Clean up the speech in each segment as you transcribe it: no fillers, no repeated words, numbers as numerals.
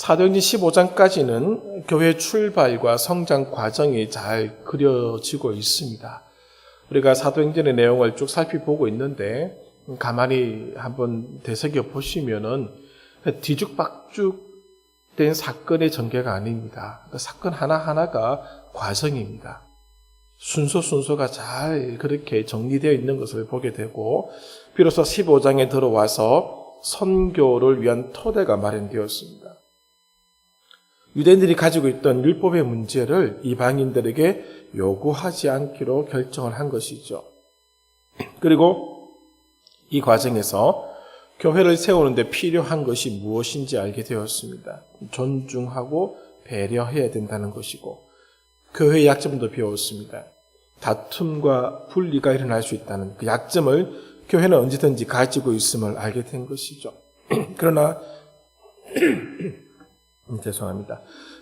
사도행전 15장까지는 교회 출발과 성장 과정이 잘 그려지고 있습니다. 우리가 사도행전의 내용을 쭉 살펴보고 있는데 가만히 한번 되새겨 보시면은 뒤죽박죽 된 사건의 전개가 아닙니다. 그 사건 하나하나가 과정입니다. 순서가 잘 그렇게 정리되어 있는 것을 보게 되고 비로소 15장에 들어와서 선교를 위한 토대가 마련되었습니다. 유대인들이 가지고 있던 율법의 문제를 이방인들에게 요구하지 않기로 결정을 한 것이죠. 그리고 이 과정에서 교회를 세우는데 필요한 것이 무엇인지 알게 되었습니다. 존중하고 배려해야 된다는 것이고 교회의 약점도 배웠습니다. 다툼과 분리가 일어날 수 있다는 그 약점을 교회는 언제든지 가지고 있음을 알게 된 것이죠. 그러나 죄송합니다.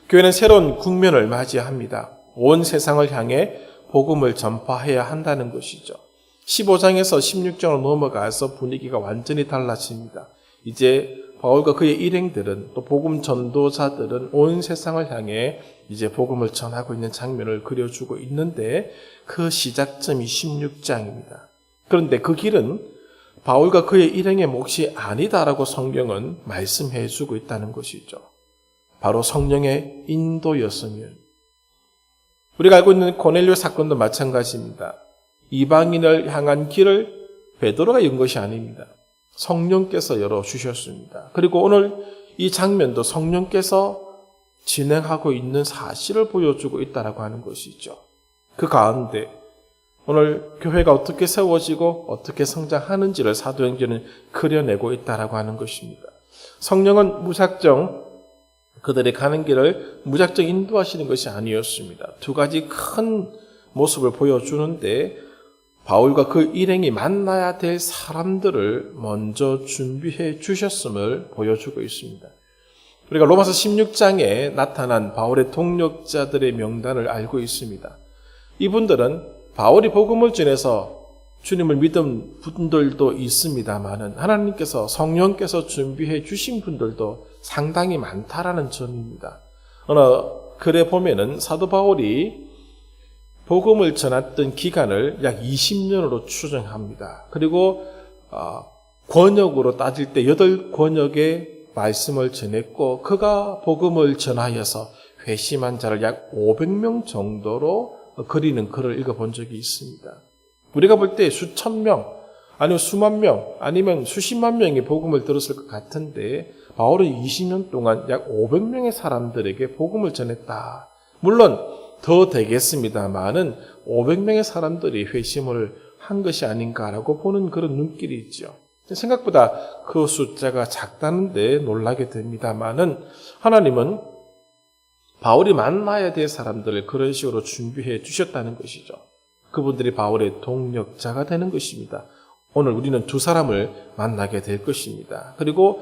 교회는 새로운 국면을 맞이합니다. 온 세상을 향해 복음을 전파해야 한다는 것이죠. 15장에서 16장으로 넘어가서 분위기가 완전히 달라집니다. 이제 바울과 그의 일행들은 또 복음 전도자들은 온 세상을 향해 이제 복음을 전하고 있는 장면을 그려주고 있는데 그 시작점이 16장입니다. 그런데 그 길은 바울과 그의 일행의 몫이 아니다라고 성경은 말씀해 주고 있다는 것이죠. 바로 성령의 인도였으면 우리가 알고 있는 고넬료 사건도 마찬가지입니다. 이방인을 향한 길을 베드로가 연 것이 아닙니다. 성령께서 열어주셨습니다. 그리고 오늘 이 장면도 성령께서 진행하고 있는 사실을 보여주고 있다고 하는 것이죠. 그 가운데 오늘 교회가 어떻게 세워지고 어떻게 성장하는지를 사도행전은 그려내고 있다고 하는 것입니다. 성령은 무작정 그들의 가는 길을 무작정 인도하시는 것이 아니었습니다. 두 가지 큰 모습을 보여주는데 바울과 그 일행이 만나야 될 사람들을 먼저 준비해 주셨음을 보여주고 있습니다. 우리가 로마서 16장에 나타난 바울의 동력자들의 명단을 알고 있습니다. 이분들은 바울이 복음을 전해서 주님을 믿은 분들도 있습니다만은 하나님께서 성령께서 준비해 주신 분들도 상당히 많다라는 점입니다. 어느 글에 보면은 사도 바울이 복음을 전했던 기간을 약 20년으로 추정합니다. 그리고 권역으로 따질 때 8권역의 말씀을 전했고 그가 복음을 전하여서 회심한 자를 약 500명 정도로 그리는 글을 읽어본 적이 있습니다. 우리가 볼 때 수천 명 아니면 수만 명 아니면 수십만 명이 복음을 들었을 것 같은데 바울은 20년 동안 약 500명의 사람들에게 복음을 전했다. 물론 더 되겠습니다만은 500명의 사람들이 회심을 한 것이 아닌가라고 보는 그런 눈길이 있죠. 생각보다 그 숫자가 작다는데 놀라게 됩니다만은 하나님은 바울이 만나야 될 사람들을 그런 식으로 준비해 주셨다는 것이죠. 그분들이 바울의 동력자가 되는 것입니다. 오늘 우리는 두 사람을 만나게 될 것입니다. 그리고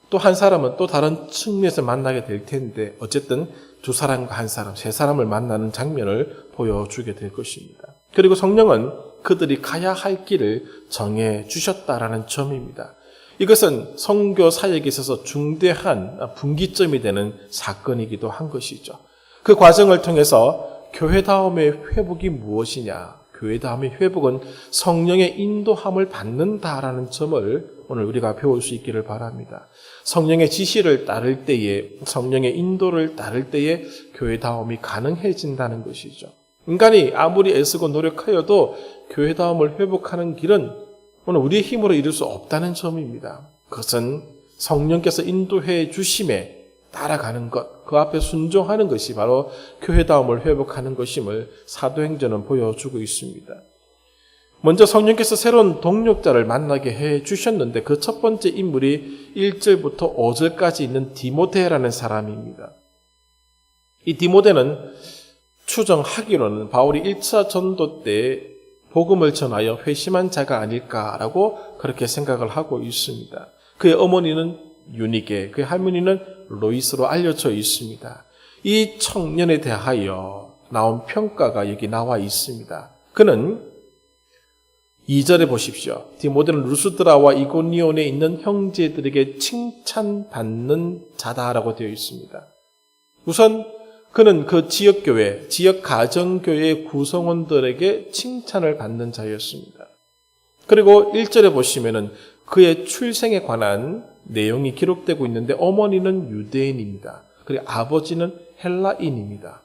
또 한 사람은 또 다른 측면에서 만나게 될 텐데 어쨌든 두 사람과 한 사람, 세 사람을 만나는 장면을 보여주게 될 것입니다. 그리고 성령은 그들이 가야 할 길을 정해 주셨다라는 점입니다. 이것은 선교 사역에 있어서 중대한 분기점이 되는 사건이기도 한 것이죠. 그 과정을 통해서 교회다움의 회복이 무엇이냐? 교회다움의 회복은 성령의 인도함을 받는다라는 점을 오늘 우리가 배울 수 있기를 바랍니다. 성령의 지시를 따를 때에, 성령의 인도를 따를 때에 교회다움이 가능해진다는 것이죠. 인간이 아무리 애쓰고 노력하여도 교회다움을 회복하는 길은 오늘 우리의 힘으로 이룰 수 없다는 점입니다. 그것은 성령께서 인도해 주심에 따라가는 것, 그 앞에 순종하는 것이 바로 교회다움을 회복하는 것임을 사도행전은 보여주고 있습니다. 먼저 성령께서 새로운 동력자를 만나게 해 주셨는데 그 첫 번째 인물이 1절부터 5절까지 있는 디모데라는 사람입니다. 이 디모데는 추정하기로는 바울이 1차 전도 때 복음을 전하여 회심한 자가 아닐까라고 그렇게 생각을 하고 있습니다. 그의 어머니는 유니게, 그의 할머니는 로이스로 알려져 있습니다. 이 청년에 대하여 나온 평가가 여기 나와 있습니다. 그는 2절에 보십시오. 디모데는 루스드라와 이고니온에 있는 형제들에게 칭찬받는 자다라고 되어 있습니다. 우선 그는 그 지역교회, 지역 가정교회 구성원들에게 칭찬을 받는 자였습니다. 그리고 1절에 보시면은 그의 출생에 관한 내용이 기록되고 있는데 어머니는 유대인입니다. 그리고 아버지는 헬라인입니다.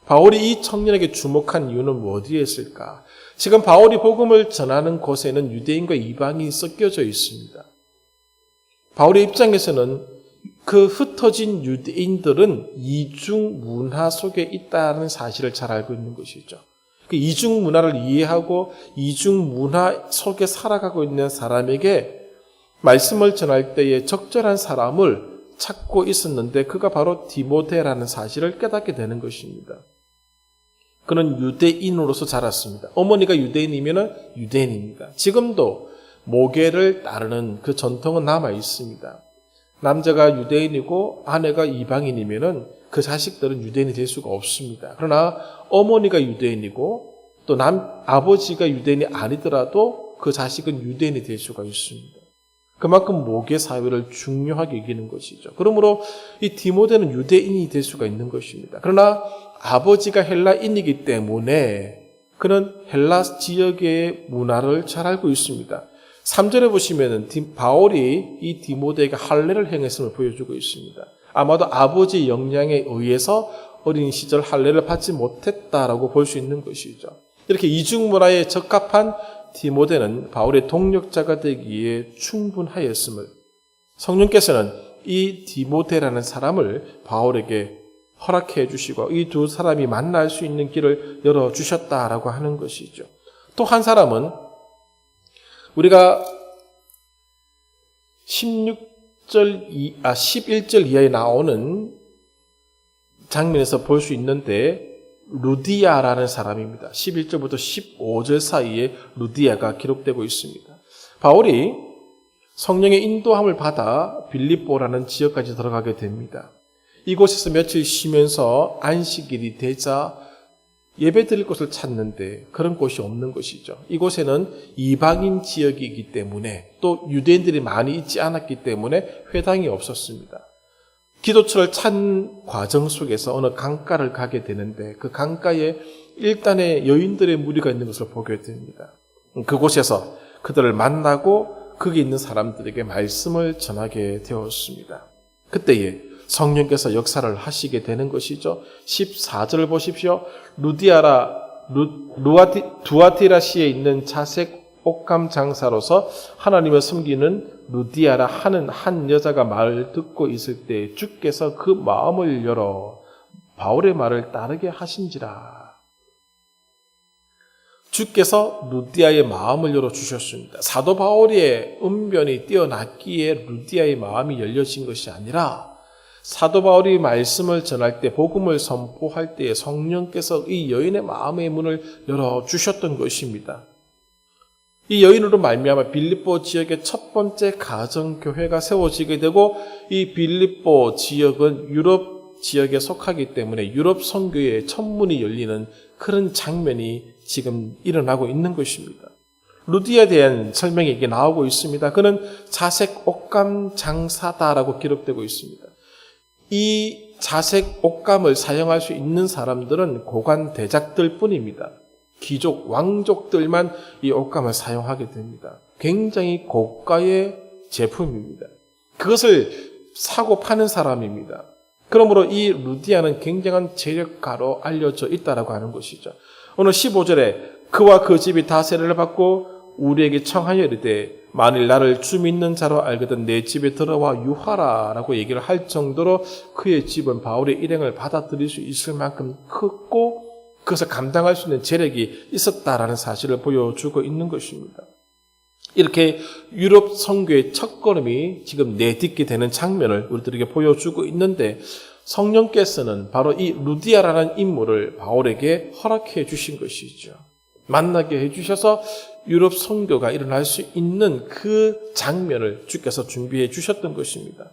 바울이 이 청년에게 주목한 이유는 어디에 있을까? 지금 바울이 복음을 전하는 곳에는 유대인과 이방인이 섞여져 있습니다. 바울의 입장에서는 그 흩어진 유대인들은 이중 문화 속에 있다는 사실을 잘 알고 있는 것이죠. 그 이중 문화를 이해하고 이중 문화 속에 살아가고 있는 사람에게 말씀을 전할 때에 적절한 사람을 찾고 있었는데 그가 바로 디모데라는 사실을 깨닫게 되는 것입니다. 그는 유대인으로서 자랐습니다. 어머니가 유대인이면 유대인입니다. 지금도 모계를 따르는 그 전통은 남아 있습니다. 남자가 유대인이고 아내가 이방인이면 그 자식들은 유대인이 될 수가 없습니다. 그러나 어머니가 유대인이고 또 아버지가 유대인이 아니더라도 그 자식은 유대인이 될 수가 있습니다. 그만큼 모계 사회를 중요하게 여기는 것이죠. 그러므로 이 디모데는 유대인이 될 수가 있는 것입니다. 그러나 아버지가 헬라인이기 때문에 그는 헬라 지역의 문화를 잘 알고 있습니다. 3절에 보시면은 바울이 이 디모데에게 할례를 행했음을 보여주고 있습니다. 아마도 아버지의 영향에 의해서 어린 시절 할례를 받지 못했다라고 볼 수 있는 것이죠. 이렇게 이중 문화에 적합한 디모데는 바울의 동력자가 되기에 충분하였음을 성령께서는 이 디모데라는 사람을 바울에게 허락해 주시고 이 두 사람이 만날 수 있는 길을 열어주셨다라고 하는 것이죠. 또 한 사람은 우리가 11절 이하에 나오는 장면에서 볼 수 있는데 루디아라는 사람입니다. 11절부터 15절 사이에 루디아가 기록되고 있습니다. 바울이 성령의 인도함을 받아 빌립보라는 지역까지 들어가게 됩니다. 이곳에서 며칠 쉬면서 안식일이 되자 예배 드릴 곳을 찾는데 그런 곳이 없는 것이죠. 이곳에는 이방인 지역이기 때문에 또 유대인들이 많이 있지 않았기 때문에 회당이 없었습니다. 기도처를 찾는 과정 속에서 어느 강가를 가게 되는데 그 강가에 일단의 여인들의 무리가 있는 것을 보게 됩니다. 그곳에서 그들을 만나고 거기 있는 사람들에게 말씀을 전하게 되었습니다. 그때에 성령께서 역사를 하시게 되는 것이죠. 14절을 보십시오. 두아티라시에 있는 자색 옷감 장사로서 하나님을 섬기는 루디아라 하는 한 여자가 말을 듣고 있을 때 주께서 그 마음을 열어 바울의 말을 따르게 하신지라. 주께서 루디아의 마음을 열어주셨습니다. 사도 바울의 은변이 뛰어났기에 루디아의 마음이 열려진 것이 아니라 사도 바울이 말씀을 전할 때 복음을 선포할 때 성령께서 이 여인의 마음의 문을 열어주셨던 것입니다. 이 여인으로 말미암아 빌립보 지역의 첫 번째 가정교회가 세워지게 되고 이 빌립보 지역은 유럽 지역에 속하기 때문에 유럽 선교의 천문이 열리는 그런 장면이 지금 일어나고 있는 것입니다. 루디아에 대한 설명이 이게 나오고 있습니다. 그는 자색 옷감 장사다라고 기록되고 있습니다. 이 자색 옷감을 사용할 수 있는 사람들은 고관 대작들 뿐입니다. 귀족, 왕족들만 이 옷감을 사용하게 됩니다. 굉장히 고가의 제품입니다. 그것을 사고 파는 사람입니다. 그러므로 이 루디아는 굉장한 재력가로 알려져 있다라고 하는 것이죠. 오늘 15절에 그와 그 집이 다 세례를 받고 우리에게 청하여 이르되 만일 나를 주 믿는 자로 알거든 내 집에 들어와 유하라라고 얘기를 할 정도로 그의 집은 바울의 일행을 받아들일 수 있을 만큼 크고 그것을 감당할 수 있는 재력이 있었다라는 사실을 보여주고 있는 것입니다. 이렇게 유럽 선교의 첫걸음이 지금 내딛게 되는 장면을 우리들에게 보여주고 있는데 성령께서는 바로 이 루디아라는 인물을 바울에게 허락해 주신 것이죠. 만나게 해주셔서 유럽 선교가 일어날 수 있는 그 장면을 주께서 준비해 주셨던 것입니다.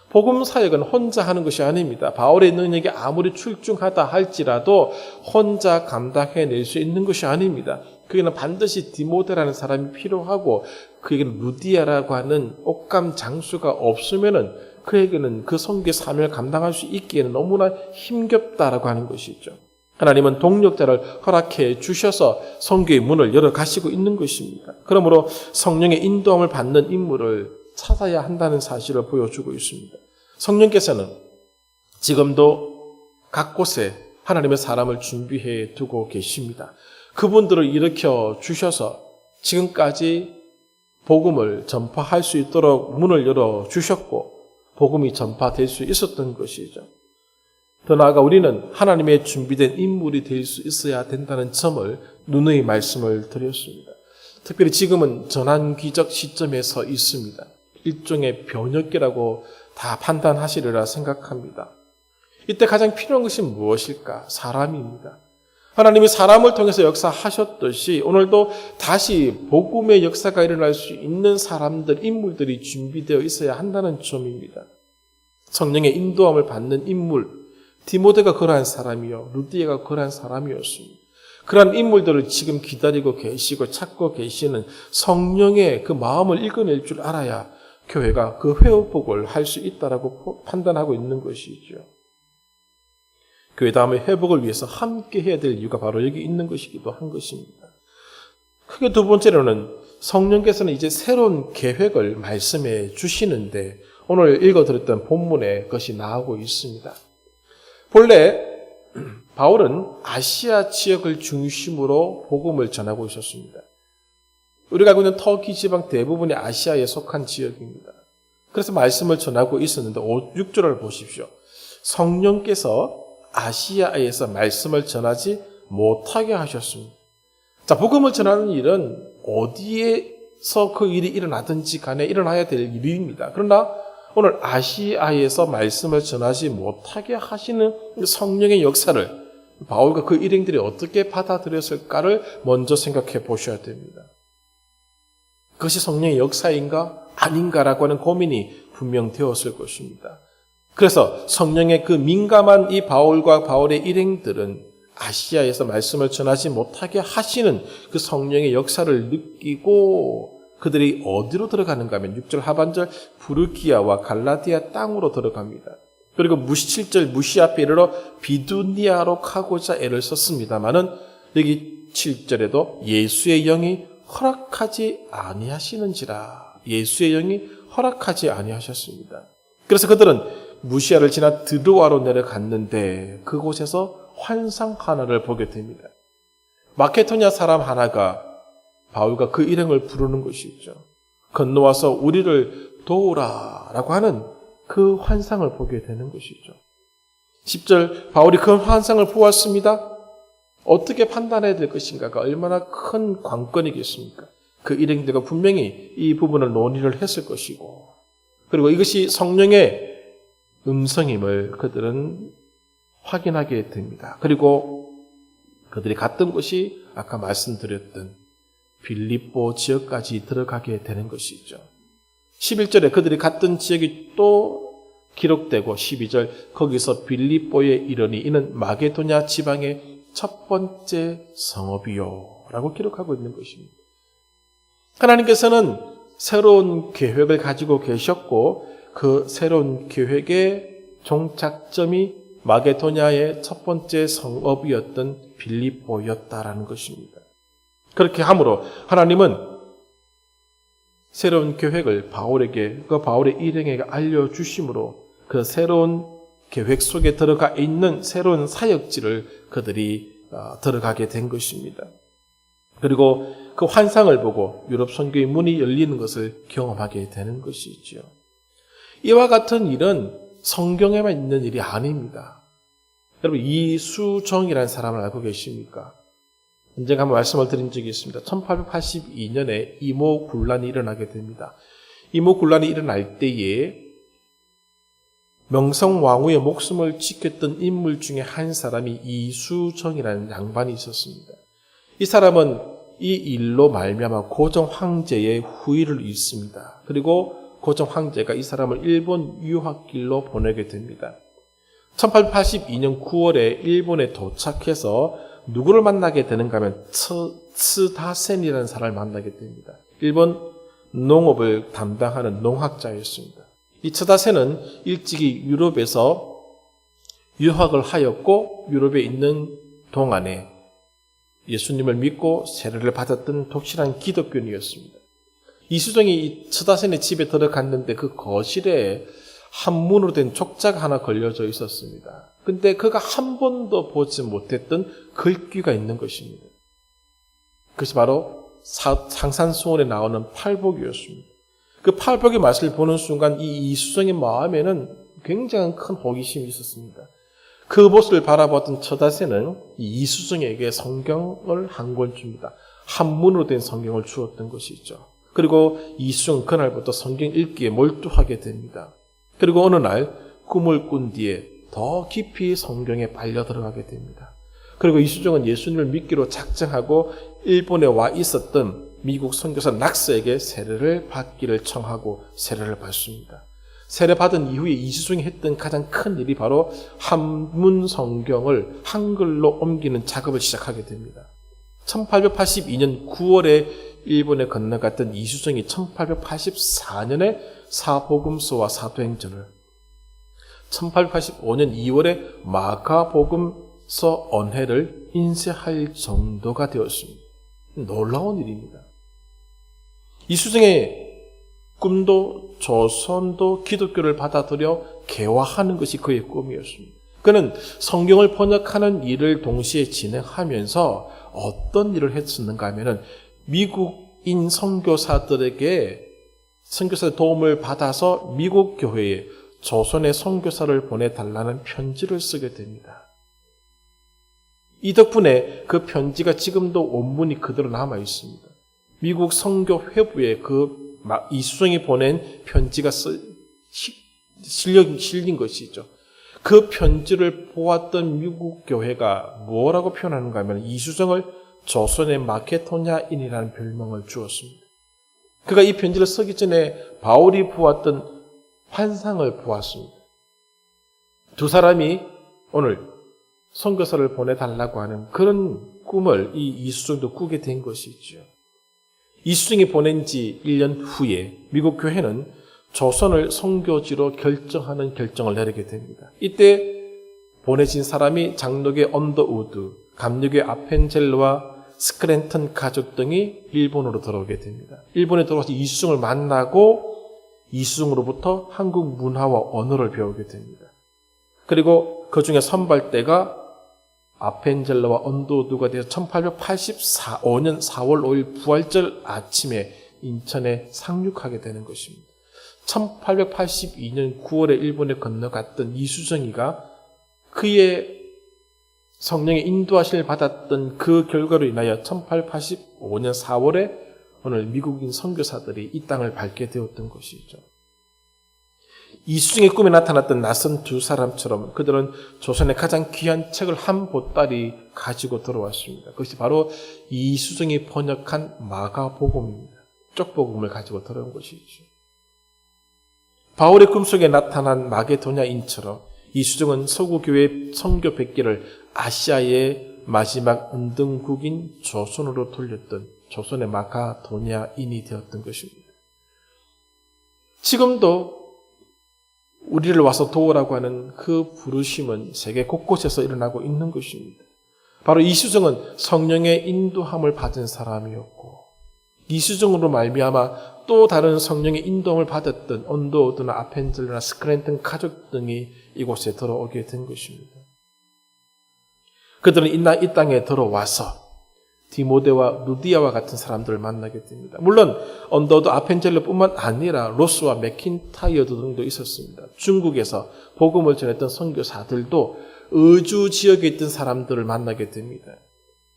복음 사역은 혼자 하는 것이 아닙니다. 바울의 능력이 아무리 출중하다 할지라도 혼자 감당해낼 수 있는 것이 아닙니다. 그에게는 반드시 디모데라는 사람이 필요하고 그에게는 루디아라고 하는 옷감 장수가 없으면은 그에게는 그 선교의 사명을 감당할 수 있기에는 너무나 힘겹다라고 하는 것이죠. 하나님은 동력자를 허락해 주셔서 선교의 문을 열어 가시고 있는 것입니다. 그러므로 성령의 인도함을 받는 인물을 찾아야 한다는 사실을 보여주고 있습니다. 성령께서는 지금도 각 곳에 하나님의 사람을 준비해 두고 계십니다. 그분들을 일으켜 주셔서 지금까지 복음을 전파할 수 있도록 문을 열어 주셨고 복음이 전파될 수 있었던 것이죠. 더 나아가 우리는 하나님의 준비된 인물이 될 수 있어야 된다는 점을 누누이 말씀을 드렸습니다. 특별히 지금은 전환기적 시점에서 있습니다. 일종의 변혁기라고 다 판단하시리라 생각합니다. 이때 가장 필요한 것이 무엇일까? 사람입니다. 하나님이 사람을 통해서 역사하셨듯이 오늘도 다시 복음의 역사가 일어날 수 있는 사람들, 인물들이 준비되어 있어야 한다는 점입니다. 성령의 인도함을 받는 인물, 디모데가 그러한 사람이요, 루디아가 그러한 사람이었습니다. 그러한 인물들을 지금 기다리고 계시고 찾고 계시는 성령의 그 마음을 읽어낼 줄 알아야 교회가 그 회복을 할 수 있다라고 판단하고 있는 것이죠. 교회 다음에 회복을 위해서 함께 해야 될 이유가 바로 여기 있는 것이기도 한 것입니다. 크게 두 번째로는 성령께서는 이제 새로운 계획을 말씀해 주시는데 오늘 읽어드렸던 본문에 그것이 나오고 있습니다. 본래 바울은 아시아 지역을 중심으로 복음을 전하고 있었습니다. 우리가 알고 있는 터키 지방 대부분이 아시아에 속한 지역입니다. 그래서 말씀을 전하고 있었는데 6절을 보십시오. 성령께서 아시아에서 말씀을 전하지 못하게 하셨습니다. 자, 복음을 전하는 일은 어디에서 그 일이 일어나든지 간에 일어나야 될 일입니다. 그러나 오늘 아시아에서 말씀을 전하지 못하게 하시는 성령의 역사를 바울과 그 일행들이 어떻게 받아들였을까를 먼저 생각해 보셔야 됩니다. 그것이 성령의 역사인가 아닌가라고 하는 고민이 분명 되었을 것입니다. 그래서 성령의 그 민감한 이 바울과 바울의 일행들은 아시아에서 말씀을 전하지 못하게 하시는 그 성령의 역사를 느끼고 그들이 어디로 들어가는가 하면 6절 하반절 부르기아와 갈라디아 땅으로 들어갑니다. 그리고 7절 무시 앞에 이르러 비두니아로 가고자 애를 썼습니다마는 여기 7절에도 예수의 영이 허락하지 아니하시는지라 예수의 영이 허락하지 아니하셨습니다. 그래서 그들은 무시아를 지나 드로아로 내려갔는데 그곳에서 환상 하나를 보게 됩니다. 마케도냐 사람 하나가 바울과 그 일행을 부르는 것이죠. 건너와서 우리를 도우라라고 하는 그 환상을 보게 되는 것이죠. 10절 바울이 그 환상을 보았습니다. 어떻게 판단해야 될 것인가가 얼마나 큰 관건이겠습니까? 그 일행들과 분명히 이 부분을 논의를 했을 것이고 그리고 이것이 성령의 음성임을 그들은 확인하게 됩니다. 그리고 그들이 갔던 곳이 아까 말씀드렸던 빌립보 지역까지 들어가게 되는 것이죠. 11절에 그들이 갔던 지역이 또 기록되고 12절 거기서 빌립보에 이르니 이는 마게도냐 지방의 첫 번째 성읍이요 라고 기록하고 있는 것입니다. 하나님께서는 새로운 계획을 가지고 계셨고 그 새로운 계획의 종착점이 마게도냐의 첫 번째 성읍이었던 빌립보였다라는 것입니다. 그렇게 함으로 하나님은 새로운 계획을 바울에게 그 바울의 일행에게 알려주심으로 그 새로운 계획 속에 들어가 있는 새로운 사역지를 그들이 들어가게 된 것입니다. 그리고 그 환상을 보고 유럽 선교의 문이 열리는 것을 경험하게 되는 것이지요. 이와 같은 일은 성경에만 있는 일이 아닙니다. 여러분 이수정이라는 사람을 알고 계십니까? 언젠가 한번 말씀을 드린 적이 있습니다. 1882년에 이모군란이 일어나게 됩니다. 이모군란이 일어날 때에 명성왕후의 목숨을 지켰던 인물 중에 한 사람이 이수정이라는 양반이 있었습니다. 이 사람은 이 일로 말미암아 고종 황제의 후위를 잇습니다. 그리고 고종 황제가 이 사람을 일본 유학길로 보내게 됩니다. 1882년 9월에 일본에 도착해서 누구를 만나게 되는가 하면 츠다센이라는 사람을 만나게 됩니다. 일본 농업을 담당하는 농학자였습니다. 이 츠다센은 일찍이 유럽에서 유학을 하였고 유럽에 있는 동안에 예수님을 믿고 세례를 받았던 독실한 기독교인이었습니다. 이수정이 이 츠다센의 집에 들어갔는데 그 거실에 한문으로 된 족자가 하나 걸려져 있었습니다. 근데 그가 한 번도 보지 못했던 글귀가 있는 것입니다. 그것이 바로 상산수원에 나오는 팔복이었습니다. 그 팔복의 맛을 보는 순간 이 이수정의 마음에는 굉장히 큰 호기심이 있었습니다. 그 모습을 바라보던 츠다센은 이 이수정에게 성경을 한 권 줍니다. 한문으로 된 성경을 주었던 것이죠. 그리고 이수정은 그날부터 성경 읽기에 몰두하게 됩니다. 그리고 어느 날 꿈을 꾼 뒤에 더 깊이 성경에 빨려 들어가게 됩니다. 그리고 이수정은 예수님을 믿기로 작정하고 일본에 와 있었던 미국 선교사 낙스에게 세례를 받기를 청하고 세례를 받습니다. 세례 받은 이후에 이수정이 했던 가장 큰 일이 바로 한문 성경을 한글로 옮기는 작업을 시작하게 됩니다. 1882년 9월에 일본에 건너갔던 이수정이 1884년에 사복음서와 사도행전을, 1885년 2월에 마가복음서 언해를 인쇄할 정도가 되었습니다. 놀라운 일입니다. 이수정의 꿈도 조선도 기독교를 받아들여 개화하는 것이 그의 꿈이었습니다. 그는 성경을 번역하는 일을 동시에 진행하면서 어떤 일을 했었는가 하면은 미국인 선교사들에게 선교사의 도움을 받아서 미국 교회에 조선의 선교사를 보내달라는 편지를 쓰게 됩니다. 이 덕분에 그 편지가 지금도 원문이 그대로 남아 있습니다. 미국 선교회부에 그 이수정이 보낸 편지가 실린 것이죠. 그 편지를 보았던 미국 교회가 뭐라고 표현하는가 하면 이수정을 조선의 마케도냐인이라는 별명을 주었습니다. 그가 이 편지를 쓰기 전에 바울이 보았던 환상을 보았습니다. 두 사람이 오늘 선교사를 보내달라고 하는 그런 꿈을 이 이수정도 꾸게 된 것이죠. 이수정이 보낸 지 1년 후에 미국 교회는 조선을 선교지로 결정하는 결정을 내리게 됩니다. 이때 보내진 사람이 장로교 언더우드, 감리교 아펜젤로와 스크랜턴 가족 등이 일본으로 들어오게 됩니다. 일본에 들어와서 이수정을 만나고 이수정으로부터 한국 문화와 언어를 배우게 됩니다. 그리고 그 중에 선발대가 아펜젤로와 언더우드가 되어 1885년 4월 5일 부활절 아침에 인천에 상륙하게 되는 것입니다. 1882년 9월에 일본에 건너갔던 이수정이가 그의 성령의 인도하심을 받았던 그 결과로 인하여 1885년 4월에 오늘 미국인 선교사들이 이 땅을 밟게 되었던 것이죠. 이수정의 꿈에 나타났던 낯선 두 사람처럼 그들은 조선의 가장 귀한 책을 한 보따리 가지고 들어왔습니다. 그것이 바로 이수정이 번역한 마가복음입니다. 쪽복음을 가지고 들어온 것이죠. 바울의 꿈속에 나타난 마게도냐인처럼 이수정은 서구교회 선교 100개를 아시아의 마지막 은등국인 조선으로 돌렸던 조선의 마가도냐인이 되었던 것입니다. 지금도 우리를 와서 도우라고 하는 그 부르심은 세계 곳곳에서 일어나고 있는 것입니다. 바로 이수정은 성령의 인도함을 받은 사람이었고 이수정으로 말미암아 또 다른 성령의 인도함을 받았던 언더우드나 아펜젤러나 스크랜턴 가족 등이 이곳에 들어오게 된 것입니다. 그들은 이 땅에 들어와서 디모데와 루디아와 같은 사람들을 만나게 됩니다. 물론 언더우드 아펜젤러뿐만 아니라 로스와 맥킨타이어 등도 있었습니다. 중국에서 복음을 전했던 선교사들도 의주 지역에 있던 사람들을 만나게 됩니다.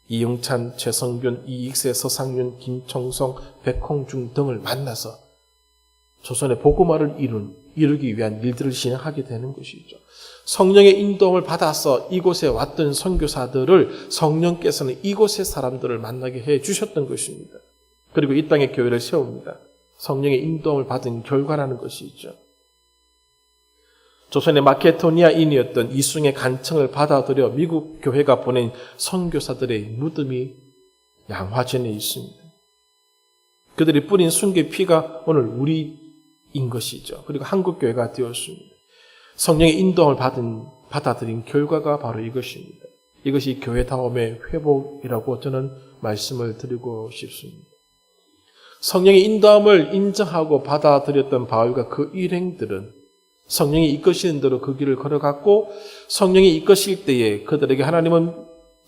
이영찬, 최성균, 이익세, 서상윤, 김청성, 백홍중 등을 만나서 조선의 복음화를 이루기 위한 일들을 진행하게 되는 것이죠. 성령의 인도함을 받아서 이곳에 왔던 선교사들을 성령께서는 이곳의 사람들을 만나게 해 주셨던 것입니다. 그리고 이 땅에 교회를 세웁니다. 성령의 인도함을 받은 결과라는 것이죠. 조선의 마케도니아인이었던 이숭의 간청을 받아들여 미국 교회가 보낸 선교사들의 무덤이 양화전에 있습니다. 그들이 뿌린 순교의 피가 오늘 우리인 것이죠. 그리고 한국 교회가 되었습니다. 성령의 인도함을 받아들인 결과가 바로 이것입니다. 이것이 교회다움의 회복이라고 저는 말씀을 드리고 싶습니다. 성령의 인도함을 인정하고 받아들였던 바울과 그 일행들은 성령이 이끄시는 대로 그 길을 걸어갔고, 성령이 이끄실 때에 그들에게 하나님은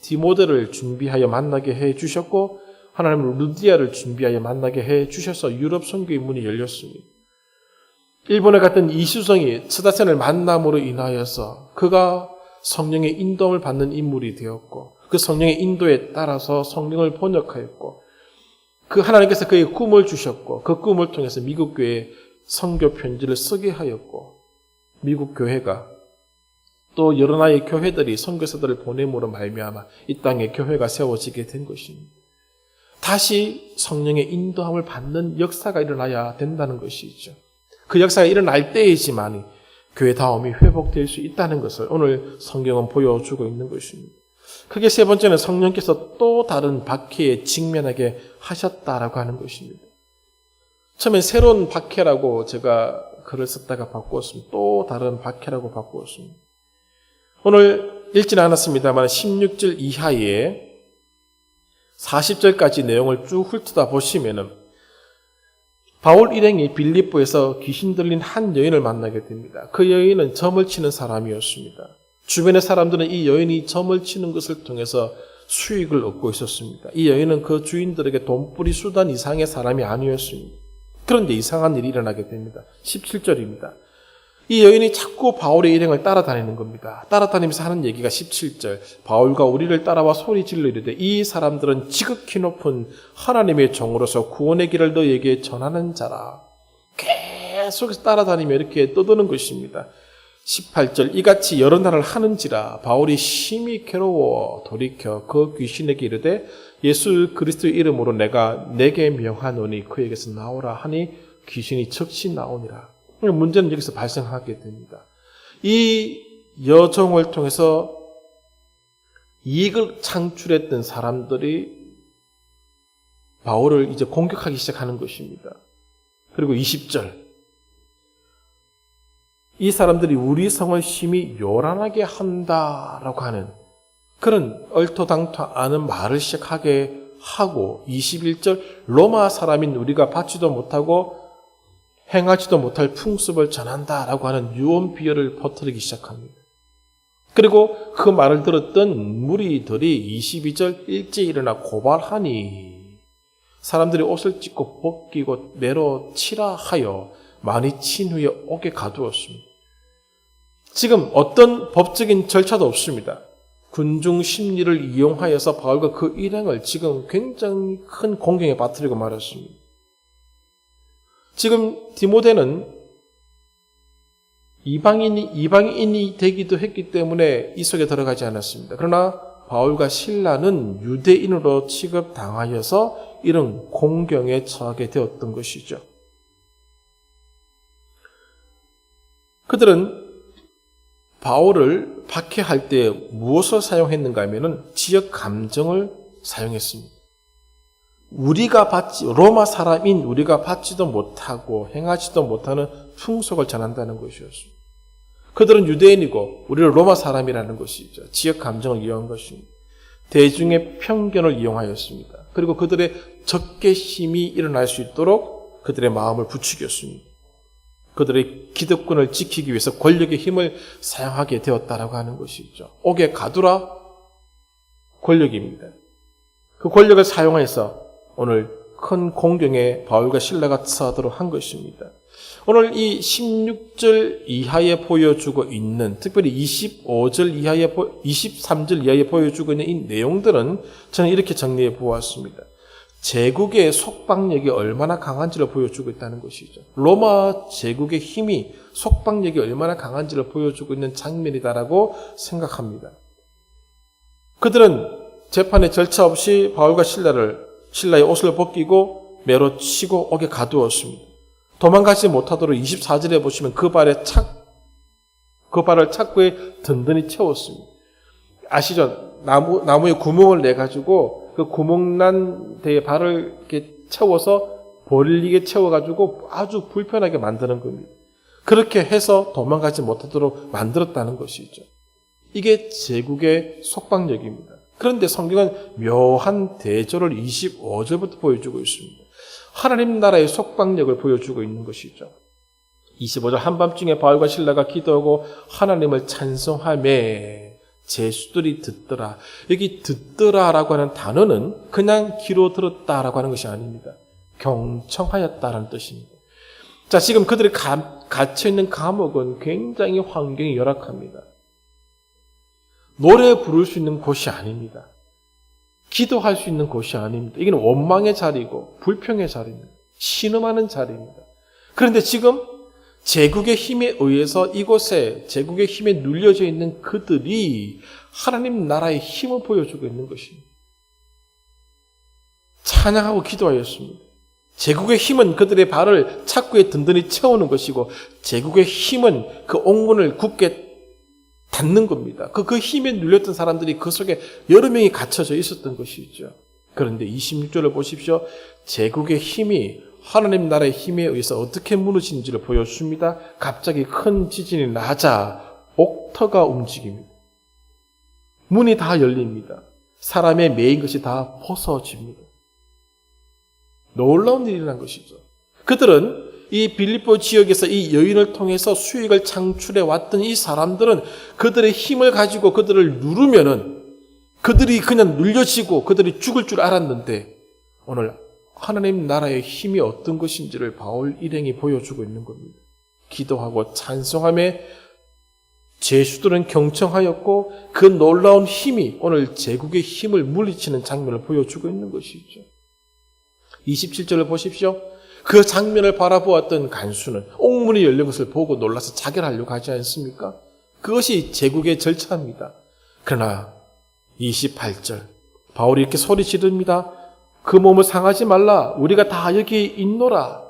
디모데를 준비하여 만나게 해주셨고, 하나님은 루디아를 준비하여 만나게 해주셔서 유럽 선교의 문이 열렸습니다. 일본에 갔던 이수성이 스다센을 만남으로 인하여서 그가 성령의 인도함을 받는 인물이 되었고, 그 성령의 인도에 따라서 성령을 번역하였고, 그 하나님께서 그에게 꿈을 주셨고, 그 꿈을 통해서 미국 교회에 선교 편지를 쓰게 하였고, 미국 교회가 또 여러 나라의 교회들이 선교사들을 보냄으로 말미암아 이 땅에 교회가 세워지게 된 것입니다. 다시 성령의 인도함을 받는 역사가 일어나야 된다는 것이죠. 그 역사가 일어날 때이지만 교회다움이 회복될 수 있다는 것을 오늘 성경은 보여주고 있는 것입니다. 크게 세 번째는 성령께서 또 다른 박해에 직면하게 하셨다라고 하는 것입니다. 처음엔 새로운 박해라고 제가 글을 썼다가 바꾸었습니다. 또 다른 박해라고 바꾸었습니다. 오늘 읽지는 않았습니다만 16절 이하에 40절까지 내용을 쭉 훑어다 보시면은 바울 일행이 빌립보에서 귀신 들린 한 여인을 만나게 됩니다. 그 여인은 점을 치는 사람이었습니다. 주변의 사람들은 이 여인이 점을 치는 것을 통해서 수익을 얻고 있었습니다. 이 여인은 그 주인들에게 돈벌이 수단 이상의 사람이 아니었습니다. 그런데 이상한 일이 일어나게 됩니다. 17절입니다. 이 여인이 자꾸 바울의 일행을 따라다니는 겁니다. 따라다니면서 하는 얘기가 17절. 바울과 우리를 따라와 소리 질러 이르되 이 사람들은 지극히 높은 하나님의 종으로서 구원의 길을 너에게 전하는 자라. 계속해서 따라다니며 이렇게 떠드는 것입니다. 18절. 이같이 여러 날을 하는지라 바울이 심히 괴로워 돌이켜 그 귀신에게 이르되 예수 그리스도의 이름으로 내게 명하노니 그에게서 나오라 하니 귀신이 즉시 나오니라. 문제는 여기서 발생하게 됩니다. 이 여종을 통해서 이익을 창출했던 사람들이 바울을 이제 공격하기 시작하는 것입니다. 그리고 20절. 이 사람들이 우리 성을 심히 요란하게 한다라고 하는 그런 얼토당토 않은 말을 시작하게 하고 21절 로마 사람인 우리가 받지도 못하고 행하지도 못할 풍습을 전한다라고 하는 유언 비어를 퍼뜨리기 시작합니다. 그리고 그 말을 들었던 무리들이 22절 일제히 일어나 고발하니 사람들이 옷을 찢고 벗기고 매로 치라 하여 많이 친 후에 옥에 가두었습니다. 지금 어떤 법적인 절차도 없습니다. 군중 심리를 이용하여서 바울과 그 일행을 지금 굉장히 큰 공경에 빠뜨리고 말았습니다. 지금 디모데는 이방인이 되기도 했기 때문에 이 속에 들어가지 않았습니다. 그러나 바울과 실라는 유대인으로 취급당하여서 이런 공경에 처하게 되었던 것이죠. 그들은 바울을 박해할 때 무엇을 사용했는가 하면은 지역 감정을 사용했습니다. 로마 사람인 우리가 받지도 못하고 행하지도 못하는 풍속을 전한다는 것이었습니다. 그들은 유대인이고 우리는 로마 사람이라는 것이죠. 지역 감정을 이용한 것입니다. 대중의 편견을 이용하였습니다. 그리고 그들의 적개심이 일어날 수 있도록 그들의 마음을 부추겼습니다. 그들의 기득권을 지키기 위해서 권력의 힘을 사용하게 되었다라고 하는 것이죠. 옥에 가두라 권력입니다. 그 권력을 사용해서 오늘 큰 공경에 바울과 실라가 처하도록 한 것입니다. 오늘 이 16절 이하에 보여주고 있는, 특별히 23절 이하에 보여주고 있는 이 내용들은 저는 이렇게 정리해 보았습니다. 제국의 속박력이 얼마나 강한지를 보여주고 있다는 것이죠. 로마 제국의 힘이 속박력이 얼마나 강한지를 보여주고 있는 장면이다라고 생각합니다. 그들은 재판의 절차 없이 바울과 신라의 옷을 벗기고 매로 치고 옥에 가두었습니다. 도망가지 못하도록 24절에 보시면 그 발에 착 그 발을 착고에 든든히 채웠습니다. 아시죠? 나무에 구멍을 내가지고 그 구멍 난 데에 발을 이렇게 채워서 벌리게 채워가지고 아주 불편하게 만드는 겁니다. 그렇게 해서 도망가지 못하도록 만들었다는 것이죠. 이게 제국의 속박력입니다. 그런데 성경은 묘한 대조를 25절부터 보여주고 있습니다. 하나님 나라의 속박력을 보여주고 있는 것이죠. 25절 한밤중에 바울과 실라가 기도하고 하나님을 찬송하며 제수들이 듣더라. 여기 듣더라라고 하는 단어는 그냥 귀로 들었다라고 하는 것이 아닙니다. 경청하였다라는 뜻입니다. 자, 지금 그들이 갇혀있는 감옥은 굉장히 환경이 열악합니다. 노래 부를 수 있는 곳이 아닙니다. 기도할 수 있는 곳이 아닙니다. 이건 원망의 자리고 불평의 자리입니다. 신음하는 자리입니다. 그런데 지금 제국의 힘에 의해서 이곳에 제국의 힘에 눌려져 있는 그들이 하나님 나라의 힘을 보여주고 있는 것입니다. 찬양하고 기도하였습니다. 제국의 힘은 그들의 발을 착고에 든든히 채우는 것이고 제국의 힘은 그 옥문을 굳게 닫는 겁니다. 그 힘에 눌렸던 사람들이 그 속에 여러 명이 갇혀져 있었던 것이죠. 그런데 26절을 보십시오. 제국의 힘이 하나님 나라의 힘에 의해서 어떻게 무너지는지를 보여줍니다. 갑자기 큰 지진이 나자 옥터가 움직입니다. 문이 다 열립니다. 사람의 매인 것이 다 벗어집니다. 놀라운 일이 일어난 것이죠. 그들은 이 빌립보 지역에서 이 여인을 통해서 수익을 창출해 왔던 이 사람들은 그들의 힘을 가지고 그들을 누르면은 그들이 그냥 눌려지고 그들이 죽을 줄 알았는데 오늘 하나님 나라의 힘이 어떤 것인지를 바울 일행이 보여주고 있는 겁니다. 기도하고 찬송하며 제수들은 경청하였고 그 놀라운 힘이 오늘 제국의 힘을 물리치는 장면을 보여주고 있는 것이죠. 27절을 보십시오. 그 장면을 바라보았던 간수는 옥문이 열린 것을 보고 놀라서 자결하려고 하지 않습니까? 그것이 제국의 절차입니다. 그러나 28절 바울이 이렇게 소리 지릅니다. 그 몸을 상하지 말라. 우리가 다 여기 있노라.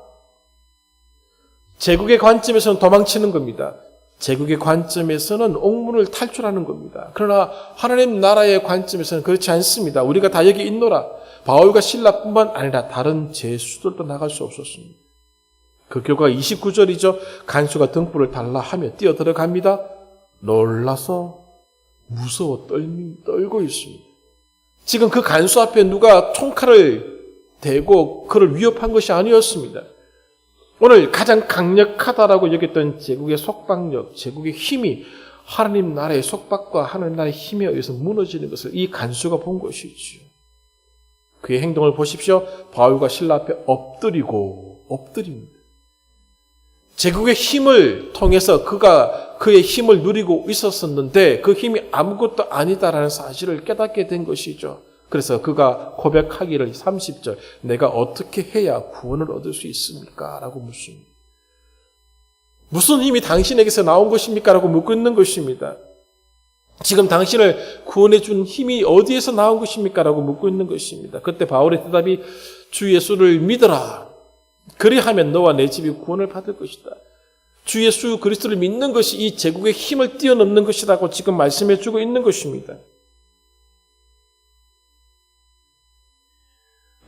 제국의 관점에서는 도망치는 겁니다. 제국의 관점에서는 옥문을 탈출하는 겁니다. 그러나 하나님 나라의 관점에서는 그렇지 않습니다. 우리가 다 여기 있노라. 바울과 실라뿐만 아니라 다른 제수들도 나갈 수 없었습니다. 그 결과가 29절이죠. 간수가 등불을 달라 하며 뛰어들어갑니다. 놀라서 무서워 떨고 있습니다. 지금 그 간수 앞에 누가 총칼을 대고 그를 위협한 것이 아니었습니다. 오늘 가장 강력하다라고 여겼던 제국의 속박력, 제국의 힘이 하나님 나라의 속박과 하나님 나라의 힘에 의해서 무너지는 것을 이 간수가 본 것이죠. 그의 행동을 보십시오. 바울과 실라 앞에 엎드립니다. 제국의 힘을 통해서 그가 그의 힘을 누리고 있었었는데 그 힘이 아무것도 아니다라는 사실을 깨닫게 된 것이죠. 그래서 그가 고백하기를 30절 내가 어떻게 해야 구원을 얻을 수 있습니까? 라고 묻습니다. 무슨 힘이 당신에게서 나온 것입니까? 라고 묻고 있는 것입니다. 지금 당신을 구원해 준 힘이 어디에서 나온 것입니까? 라고 묻고 있는 것입니다. 그때 바울의 대답이 주 예수를 믿어라. 그리하면 너와 내 집이 구원을 받을 것이다. 주 예수 그리스도를 믿는 것이 이 제국의 힘을 뛰어넘는 것이라고 지금 말씀해 주고 있는 것입니다.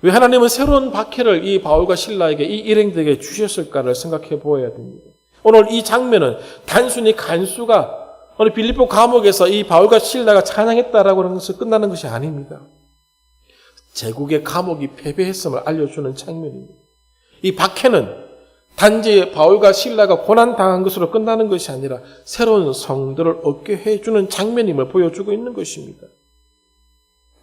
왜 하나님은 새로운 박해를 이 바울과 실라에게 이 일행들에게 주셨을까를 생각해 보아야 됩니다. 오늘 이 장면은 단순히 간수가 오늘 빌립보 감옥에서 이 바울과 실라가 찬양했다라고 하는 것을 끝나는 것이 아닙니다. 제국의 감옥이 패배했음을 알려주는 장면입니다. 이 박해는 단지 바울과 실라가 고난당한 것으로 끝나는 것이 아니라 새로운 성도를 얻게 해주는 장면임을 보여주고 있는 것입니다.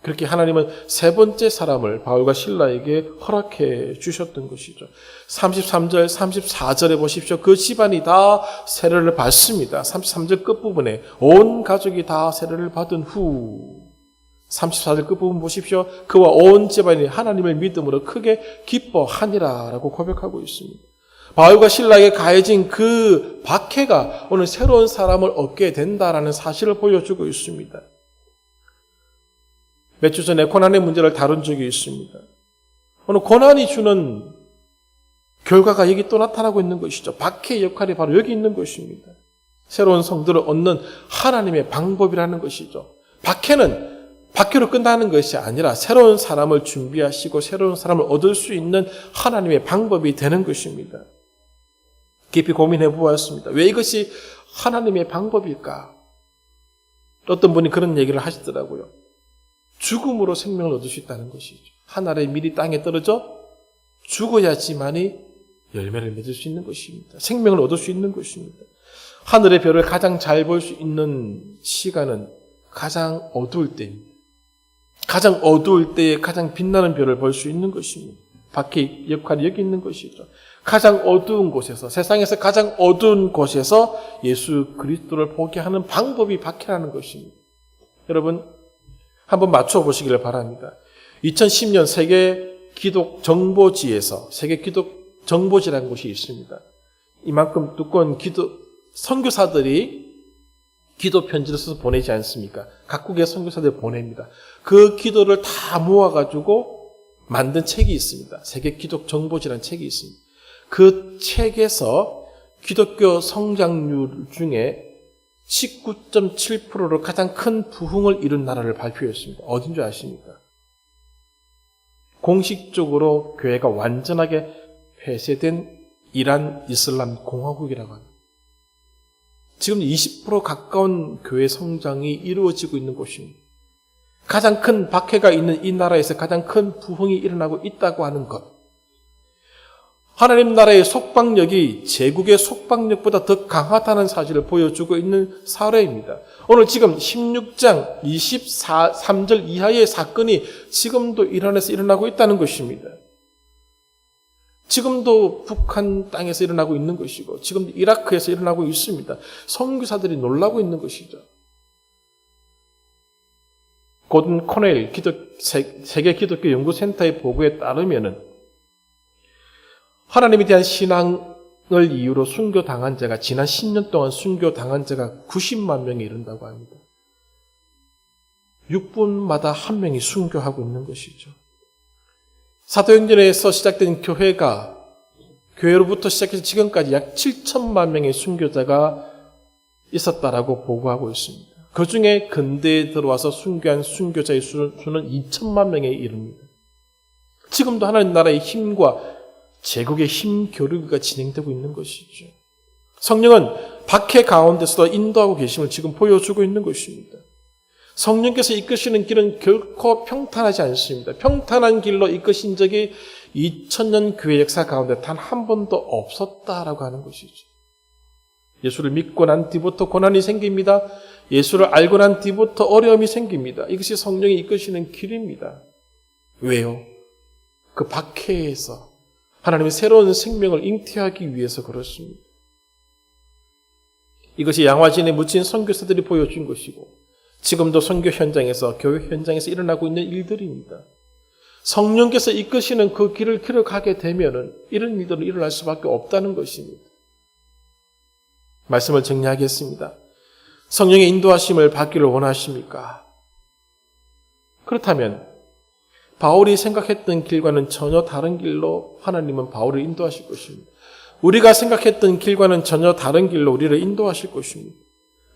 그렇게 하나님은 세 번째 사람을 바울과 실라에게 허락해 주셨던 것이죠. 33절, 34절에 보십시오. 그 집안이 다 세례를 받습니다. 33절 끝부분에 온 가족이 다 세례를 받은 후 34절 끝부분 보십시오. 그와 온 집안이 하나님을 믿음으로 크게 기뻐하니라 라고 고백하고 있습니다. 바울과 실라에게 가해진 그 박해가 오늘 새로운 사람을 얻게 된다라는 사실을 보여주고 있습니다. 몇 주 전에 고난의 문제를 다룬 적이 있습니다. 오늘 고난이 주는 결과가 여기 또 나타나고 있는 것이죠. 박해의 역할이 바로 여기 있는 것입니다. 새로운 성도를 얻는 하나님의 방법이라는 것이죠. 박해로 끝나는 것이 아니라 새로운 사람을 준비하시고 새로운 사람을 얻을 수 있는 하나님의 방법이 되는 것입니다. 깊이 고민해 보았습니다. 왜 이것이 하나님의 방법일까? 어떤 분이 그런 얘기를 하시더라고요. 죽음으로 생명을 얻을 수 있다는 것이죠. 하늘의 밀이 땅에 떨어져 죽어야지만이 열매를 맺을 수 있는 것입니다. 생명을 얻을 수 있는 것입니다. 하늘의 별을 가장 잘 볼 수 있는 시간은 가장 어두울 때입니다. 가장 어두울 때에 가장 빛나는 별을 볼 수 있는 것입니다. 박해의 역할이 여기 있는 것이죠. 가장 어두운 곳에서, 세상에서 가장 어두운 곳에서 예수 그리스도를 보게 하는 방법이 박해라는 것입니다. 여러분, 한번 맞춰보시기를 바랍니다. 2010년 세계 기독 정보지에서, 세계 기독 정보지라는 곳이 있습니다. 이만큼 두꺼운 선교사들이 기도 편지를 써서 보내지 않습니까? 각국의 선교사들이 보냅니다. 그 기도를 다 모아가지고 만든 책이 있습니다. 세계 기독 정보지라는 책이 있습니다. 그 책에서 기독교 성장률 중에 19.7%로 가장 큰 부흥을 이룬 나라를 발표했습니다. 어딘 줄 아십니까? 공식적으로 교회가 완전하게 폐쇄된 이란 이슬람 공화국이라고 합니다. 지금 20% 가까운 교회 성장이 이루어지고 있는 곳입니다. 가장 큰 박해가 있는 이 나라에서 가장 큰 부흥이 일어나고 있다고 하는 것. 하나님 나라의 속박력이 제국의 속박력보다 더 강하다는 사실을 보여주고 있는 사례입니다. 오늘 지금 16장 23절 이하의 사건이 지금도 이란에서 일어나고 있다는 것입니다. 지금도 북한 땅에서 일어나고 있는 것이고 지금도 이라크에서 일어나고 있습니다. 선교사들이 놀라고 있는 것이죠. 고든 코넬 세계 기독교 연구센터의 보고에 따르면은 하나님에 대한 신앙을 이유로 순교당한 자가 지난 10년 동안 순교당한 자가 90만 명에 이른다고 합니다. 6분마다 한 명이 순교하고 있는 것이죠. 사도행전에서 시작된 교회로부터 시작해서 지금까지 약 7천만 명의 순교자가 있었다라고 보고하고 있습니다. 그 중에 근대에 들어와서 순교한 순교자의 수는 2천만 명에 이릅니다. 지금도 하나님 나라의 힘과 제국의 힘 교류가 진행되고 있는 것이죠. 성령은 박해 가운데서도 인도하고 계심을 지금 보여주고 있는 것입니다. 성령께서 이끄시는 길은 결코 평탄하지 않습니다. 평탄한 길로 이끄신 적이 2000년 교회 역사 가운데 단 한 번도 없었다라고 하는 것이죠. 예수를 믿고 난 뒤부터 고난이 생깁니다. 예수를 알고 난 뒤부터 어려움이 생깁니다. 이것이 성령이 이끄시는 길입니다. 왜요? 그 박해에서 하나님의 새로운 생명을 잉태하기 위해서 그렇습니다. 이것이 양화진에 묻힌 선교사들이 보여준 것이고 지금도 선교 현장에서 교회 현장에서 일어나고 있는 일들입니다. 성령께서 이끄시는 그 길을 가게 되면은 이런 일들은 일어날 수밖에 없다는 것입니다. 말씀을 정리하겠습니다. 성령의 인도하심을 받기를 원하십니까? 그렇다면 바울이 생각했던 길과는 전혀 다른 길로 하나님은 바울을 인도하실 것입니다. 우리가 생각했던 길과는 전혀 다른 길로 우리를 인도하실 것입니다.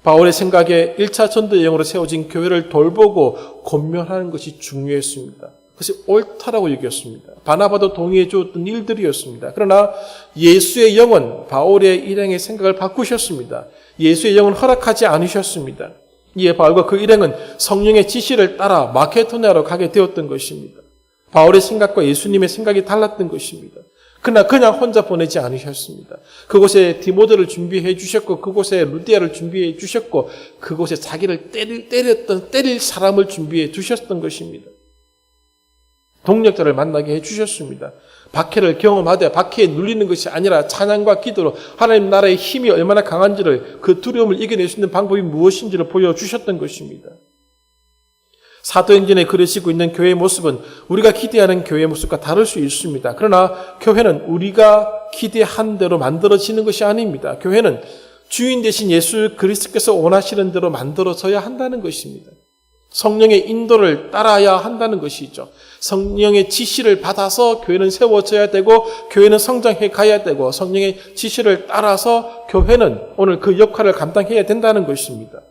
바울의 생각에 1차 전도 여행으로 세워진 교회를 돌보고 권면하는 것이 중요했습니다. 그것이 옳다라고 여겼습니다. 바나바도 동의해 주었던 일들이었습니다. 그러나 예수의 영은 바울의 일행의 생각을 바꾸셨습니다. 예수의 영은 허락하지 않으셨습니다. 이에 바울과 그 일행은 성령의 지시를 따라 마케도니아로 가게 되었던 것입니다. 바울의 생각과 예수님의 생각이 달랐던 것입니다. 그러나 그냥 혼자 보내지 않으셨습니다. 그곳에 디모데를 준비해 주셨고 그곳에 루디아를 준비해 주셨고 그곳에 자기를 때릴 사람을 준비해 주셨던 것입니다. 동력자를 만나게 해주셨습니다. 박해를 경험하되 박해에 눌리는 것이 아니라 찬양과 기도로 하나님 나라의 힘이 얼마나 강한지를 그 두려움을 이겨낼 수 있는 방법이 무엇인지를 보여주셨던 것입니다. 사도행전에 그려지고 있는 교회의 모습은 우리가 기대하는 교회의 모습과 다를 수 있습니다. 그러나 교회는 우리가 기대한 대로 만들어지는 것이 아닙니다. 교회는 주인 되신 예수 그리스도께서 원하시는 대로 만들어져야 한다는 것입니다. 성령의 인도를 따라야 한다는 것이죠. 성령의 지시를 받아서 교회는 세워져야 되고 교회는 성장해 가야 되고 성령의 지시를 따라서 교회는 오늘 그 역할을 감당해야 된다는 것입니다.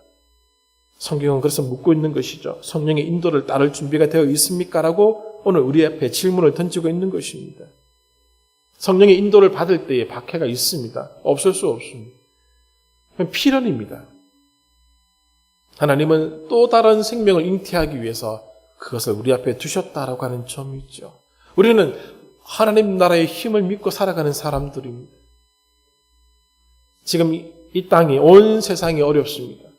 성경은 그래서 묻고 있는 것이죠. 성령의 인도를 따를 준비가 되어 있습니까? 라고 오늘 우리 앞에 질문을 던지고 있는 것입니다. 성령의 인도를 받을 때에 박해가 있습니다. 없을 수 없습니다. 필연입니다. 하나님은 또 다른 생명을 잉태하기 위해서 그것을 우리 앞에 두셨다라고 하는 점이 있죠. 우리는 하나님 나라의 힘을 믿고 살아가는 사람들입니다. 지금 이 땅이 온 세상이 어렵습니다.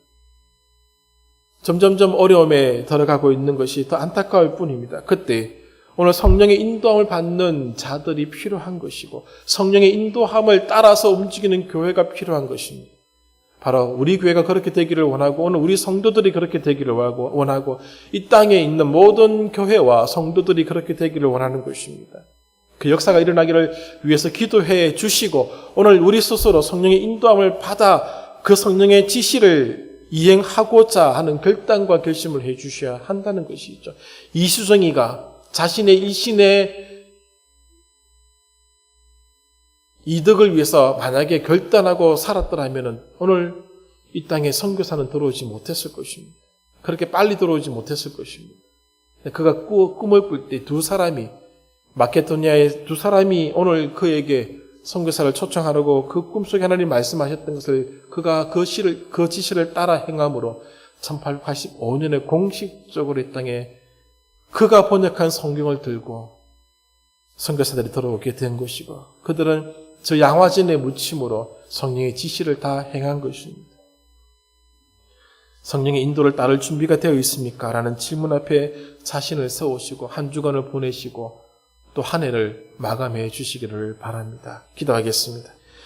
점점점 어려움에 들어가고 있는 것이 더 안타까울 뿐입니다. 그때 오늘 성령의 인도함을 받는 자들이 필요한 것이고 성령의 인도함을 따라서 움직이는 교회가 필요한 것입니다. 바로 우리 교회가 그렇게 되기를 원하고 오늘 우리 성도들이 그렇게 되기를 원하고 이 땅에 있는 모든 교회와 성도들이 그렇게 되기를 원하는 것입니다. 그 역사가 일어나기를 위해서 기도해 주시고 오늘 우리 스스로 성령의 인도함을 받아 그 성령의 지시를 이행하고자 하는 결단과 결심을 해 주셔야 한다는 것이죠. 이수정이가 자신의 일신의 이득을 위해서 만약에 결단하고 살았더라면 오늘 이 땅에 선교사는 들어오지 못했을 것입니다. 그렇게 빨리 들어오지 못했을 것입니다. 그가 꿈을 꿀 때 두 사람이 마케도니아의 두 사람이 오늘 그에게 선교사를 초청하려고 그 꿈속에 하나님 말씀하셨던 것을 그가 그 지시를 따라 행함으로 1885년에 공식적으로 이 땅에 그가 번역한 성경을 들고 선교사들이 들어오게 된 것이고 그들은 저 양화진의 무침으로 성령의 지시를 다 행한 것입니다. 성령의 인도를 따를 준비가 되어 있습니까? 라는 질문 앞에 자신을 세우시고 한 주간을 보내시고 또 한 해를 마감해 주시기를 바랍니다. 기도하겠습니다.